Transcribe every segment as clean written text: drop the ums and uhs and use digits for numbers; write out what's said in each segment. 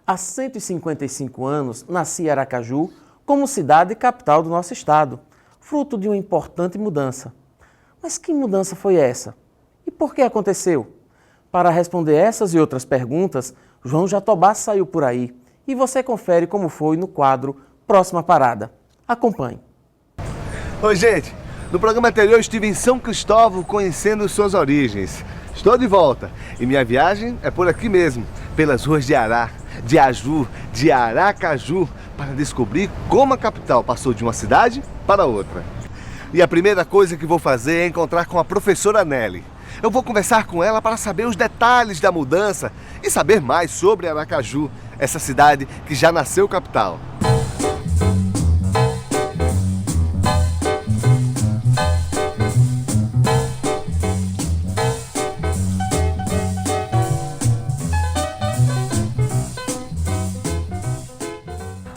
Há 155 anos, nascia Aracaju como cidade e capital do nosso estado, fruto de uma importante mudança. Mas que mudança foi essa? E por que aconteceu? Para responder essas e outras perguntas, João Jatobá saiu por aí e você confere como foi no quadro Próxima Parada. Acompanhe. Oi, gente! No programa anterior eu estive em São Cristóvão conhecendo suas origens. Estou de volta e minha viagem é por aqui mesmo, pelas ruas de Ará, de Aju, de Aracaju, para descobrir como a capital passou de uma cidade para outra. E a primeira coisa que vou fazer é encontrar com a professora Nelly. Eu vou conversar com ela para saber os detalhes da mudança e saber mais sobre Aracaju, essa cidade que já nasceu capital.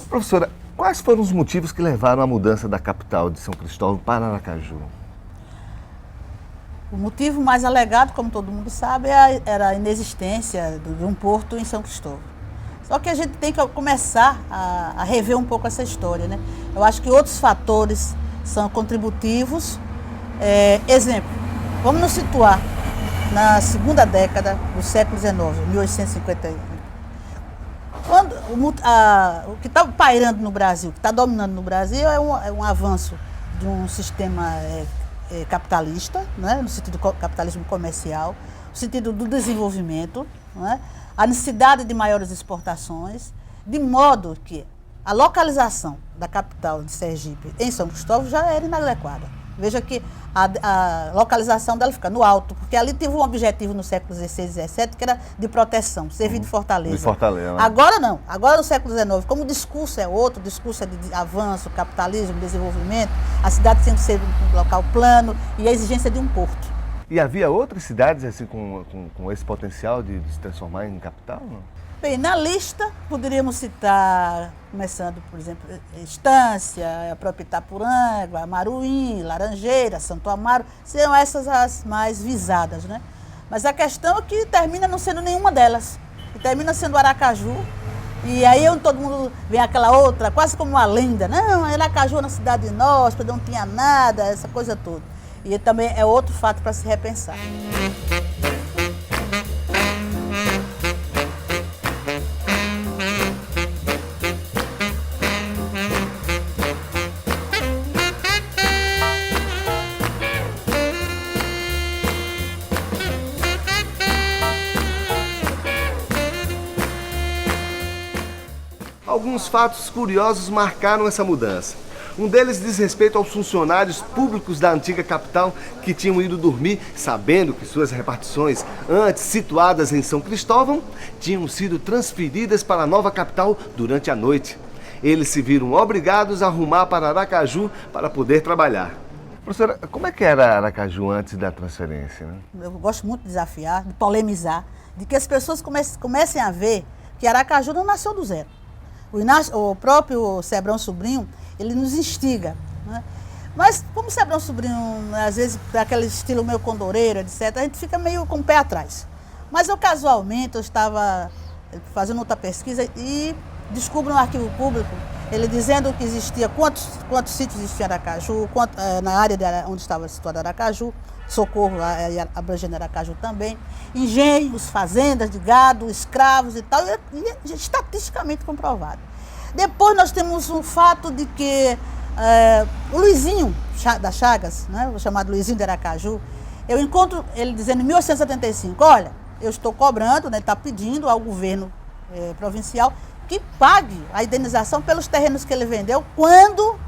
Professora, quais foram os motivos que levaram à mudança da capital de São Cristóvão para Aracaju? O motivo mais alegado, como todo mundo sabe, era a inexistência de um porto em São Cristóvão. Só que a gente tem que começar a rever um pouco essa história, né? Eu acho que outros fatores são contributivos. Exemplo, vamos nos situar na segunda década do século XIX, 1851. Quando, o que está pairando no Brasil, o que está dominando no Brasil é um avanço de um sistema capitalista, né, no sentido do capitalismo comercial, no sentido do desenvolvimento, né, a necessidade de maiores exportações, de modo que a localização da capital de Sergipe em São Cristóvão já era inadequada. Veja que a localização dela fica no alto, porque ali teve um objetivo no século XVI e XVII, que era de proteção, servir de fortaleza. De fortaleza, né? Agora não, agora no século XIX, como o discurso é outro, o discurso é de avanço, capitalismo, desenvolvimento, a cidade tem que ser um local plano e a exigência de um porto. E havia outras cidades assim com esse potencial de se transformar em capital? Não? Bem, na lista poderíamos citar, começando, por exemplo, Estância, a própria Itapuranga, Maruim, Laranjeira, Santo Amaro, seriam essas as mais visadas, né? Mas a questão é que termina não sendo nenhuma delas, que termina sendo Aracaju, e aí onde todo mundo vem aquela outra, quase como uma lenda, não, Aracaju é uma cidade inóspita, não tinha nada, essa coisa toda. E também é outro fato para se repensar. Alguns fatos curiosos marcaram essa mudança. Um deles diz respeito aos funcionários públicos da antiga capital que tinham ido dormir sabendo que suas repartições, antes situadas em São Cristóvão, tinham sido transferidas para a nova capital durante a noite. Eles se viram obrigados a rumar para Aracaju para poder trabalhar. Professora, como é que era Aracaju antes da transferência, né? Eu gosto muito de desafiar, de polemizar, de que as pessoas comecem a ver que Aracaju não nasceu do zero. O próprio Sebrão Sobrinho, ele nos instiga, né? Mas como Sebrão Sobrinho, às vezes, aquele estilo meio condoreiro, etc., a gente fica meio com o pé atrás. Mas eu, casualmente, eu estava fazendo outra pesquisa e descubro no arquivo público, ele dizendo que existia, quantos sítios existiam em Aracaju, na área onde estava situado Aracaju, Socorro, abrangendo Aracaju também, engenhos, fazendas de gado, escravos e tal, e estatisticamente comprovado. Depois nós temos um fato de que o Luizinho da Chagas, né, o chamado Luizinho de Aracaju, eu encontro ele dizendo em 1875, olha, eu estou cobrando, né, está pedindo ao governo provincial que pague a indenização pelos terrenos que ele vendeu quando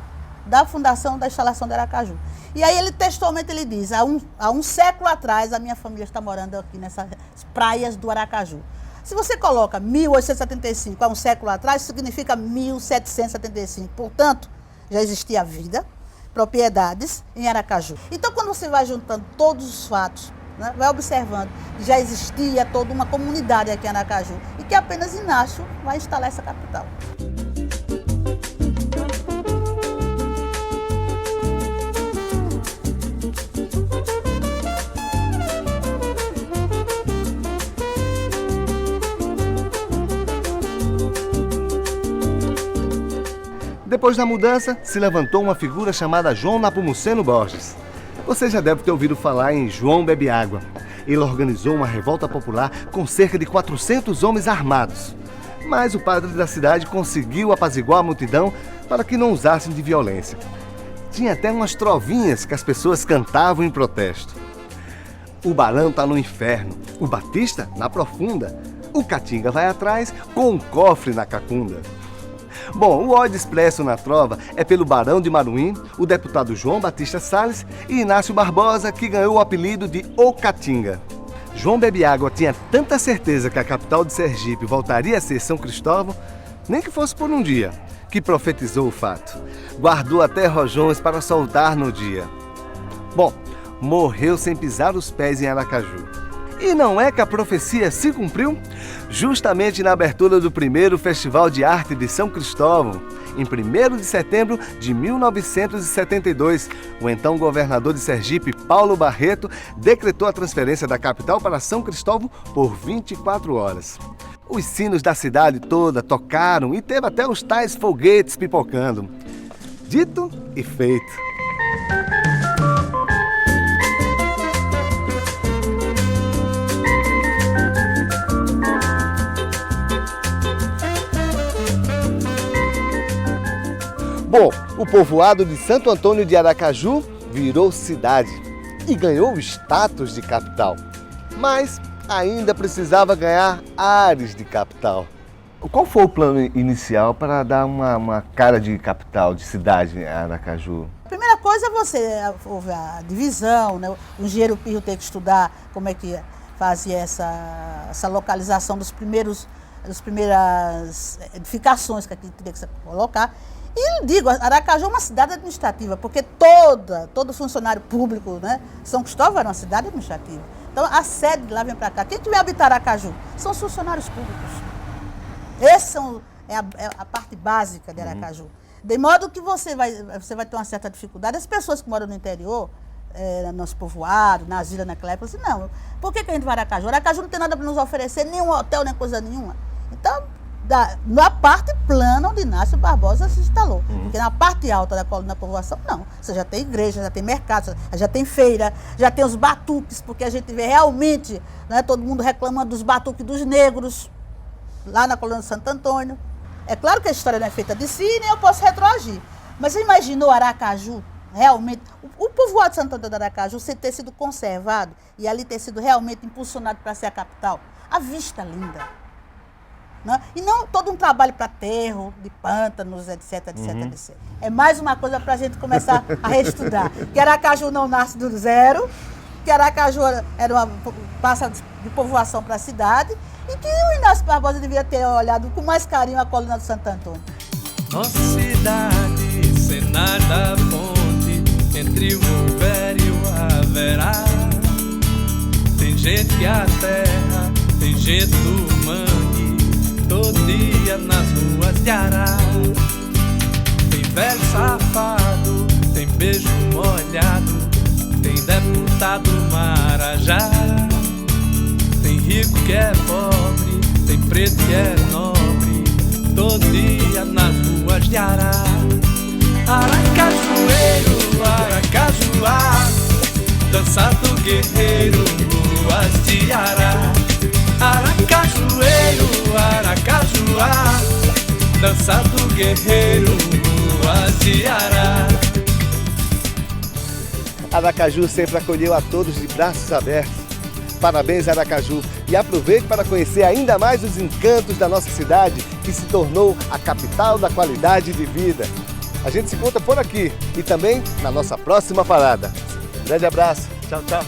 da fundação da instalação de Aracaju. E aí ele textualmente ele diz, há um século atrás a minha família está morando aqui nessas praias do Aracaju. Se você coloca 1875 há um século atrás, significa 1775. Portanto, já existia vida, propriedades em Aracaju. Então, quando você vai juntando todos os fatos, né, vai observando que já existia toda uma comunidade aqui em Aracaju e que apenas Inácio vai instalar essa capital. Depois da mudança, se levantou uma figura chamada João Nepomuceno Borges. Você já deve ter ouvido falar em João Bebe Água. Ele organizou uma revolta popular com cerca de 400 homens armados. Mas o padre da cidade conseguiu apaziguar a multidão para que não usassem de violência. Tinha até umas trovinhas que as pessoas cantavam em protesto. O barão tá no inferno, o Batista na profunda, o Catinga vai atrás com um cofre na cacunda. Bom, o ódio expresso na trova é pelo Barão de Maruim, o deputado João Batista Salles e Inácio Barbosa, que ganhou o apelido de O Catinga. João Bebe Água tinha tanta certeza que a capital de Sergipe voltaria a ser São Cristóvão, nem que fosse por um dia, que profetizou o fato. Guardou até rojões para soltar no dia. Bom, morreu sem pisar os pés em Aracaju. E não é que a profecia se cumpriu? Justamente na abertura do primeiro Festival de Arte de São Cristóvão, em 1º de setembro de 1972, o então governador de Sergipe, Paulo Barreto, decretou a transferência da capital para São Cristóvão por 24 horas. Os sinos da cidade toda tocaram e teve até os tais foguetes pipocando. Dito e feito. Bom, o povoado de Santo Antônio de Aracaju virou cidade e ganhou o status de capital. Mas ainda precisava ganhar ares de capital. Qual foi o plano inicial para dar uma cara de capital, de cidade a Aracaju? A primeira coisa houve a divisão, né? O engenheiro Pirro teve que estudar como é que fazia essa localização das primeiras edificações que aqui teria que se colocar. E eu digo, Aracaju é uma cidade administrativa, porque todo funcionário público, né? São Cristóvão era uma cidade administrativa. Então a sede de lá vem para cá. Quem que vai habitar Aracaju? São os funcionários públicos. Essa é a parte básica de Aracaju. De modo que você vai ter uma certa dificuldade. As pessoas que moram no interior, no nosso povoado, nas ilhas naquela época, assim, não, por que a gente vai a Aracaju? Aracaju não tem nada para nos oferecer, nenhum hotel, nem coisa nenhuma. Então, na parte plana onde Inácio Barbosa se instalou. Porque na parte alta da coluna da povoação, não. Você já tem igreja, já tem mercado, já tem feira, já tem os batuques, porque a gente vê realmente, né, todo mundo reclamando dos batuques dos negros, lá na coluna de Santo Antônio. É claro que a história não é feita de si, nem eu posso retroagir. Mas você imaginou Aracaju, realmente, o povoado de Santo Antônio de Aracaju ter sido conservado e ali ter sido realmente impulsionado para ser a capital? A vista linda. Não? E não todo um trabalho para aterro, de pântanos, etc, etc. É mais uma coisa para a gente começar a reestudar. Que Aracaju não nasce do zero, que Aracaju passa de povoação para a cidade e que o Inácio Barbosa devia ter olhado com mais carinho a coluna do Santo Antônio. Nossa cidade, cenário da ponte, entre o houver e o haverá. Tem gente que a terra, tem gente do mangue, todo dia nas ruas de Ará. Tem velho safado, tem beijo molhado, tem deputado Marajá. Tem rico que é pobre, tem preto que é nobre, todo dia nas ruas de Ará. Aracajueiro, Aracajuá, dança do guerreiro, ruas de Ará. Aracajueiro, Aracajuá, dança do guerreiro, ruas de Ará. Aracaju sempre acolheu a todos de braços abertos. Parabéns, Aracaju, e aproveite para conhecer ainda mais os encantos da nossa cidade, que se tornou a capital da qualidade de vida. A gente se encontra por aqui e também na nossa próxima parada. Grande abraço, tchau, tchau.